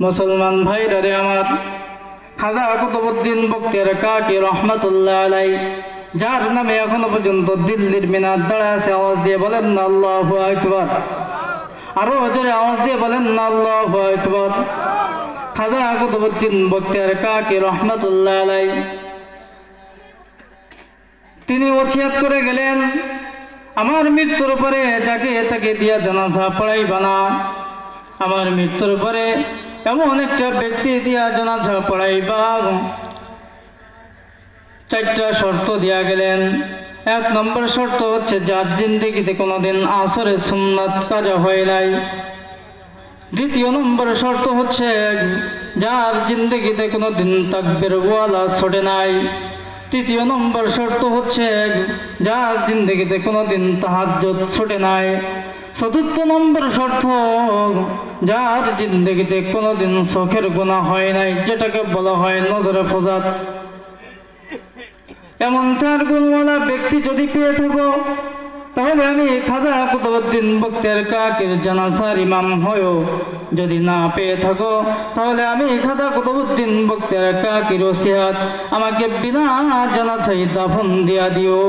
মুসলমান ভাইরা রে আমার, খাজা কুতুবউদ্দিন বখতিয়ার কাকি রহমাতুল্লাহ আলাই, যার নামে এখনো পর্যন্ত দিল্লির মিনার দাঁড়ায় আছে, আওয়াজ দিয়ে বলেন না আল্লাহু আকবার। আরো জোরে আওয়াজ দিয়ে বলেন না আল্লাহু আকবার। খাজা কুতুবউদ্দিন বখতিয়ার কাকি রহমাতুল্লাহ আলাই তিনি ওসিয়ত করে গেলেন, আমার মৃত্যুর পরে যাকে তাকে দিয়া জানাজা পড়াইবা না। আমার মৃত্যুর পরে এমন একটা ব্যক্তি দিয়া জানাজা পড়াইবা। 4টা শর্ত দিয়া গেলেন। 1 নম্বর শর্ত হচ্ছে যার জিন্দেগিতে কোনোদিন আসরের সুন্নাত কাজা হয় নাই। 2 নম্বর শর্ত হচ্ছে যার জিন্দেগিতে কোনোদিন তাকবীর ওয়ালা ছোটে নাই। 3 নম্বর শর্ত হচ্ছে যার জিন্দেগিতে কোনোদিন তাহাজ্জুদ ছোটে নাই। 4 নম্বর শর্ত যার জিন্দেগিতে কোনোদিন চোখের গুনাহ হয় নাই, যেটাকে বলা হয় নজরে ফজাত। এমন 4 গুণওয়ালা ব্যক্তি যদি পেয়ে থাকো, তাহলে আমি খাজা কুতুবউদ্দিন বখতিয়ার কাকির জানাজার ইমাম হয়েও যদি না পেয়ে থাকো, তাহলে আমি খাজা কুতুবউদ্দিন বখতিয়ার কাকির ওসিয়ত, আমাকে বিনা জানাজায় দাফন দিয়া দিও।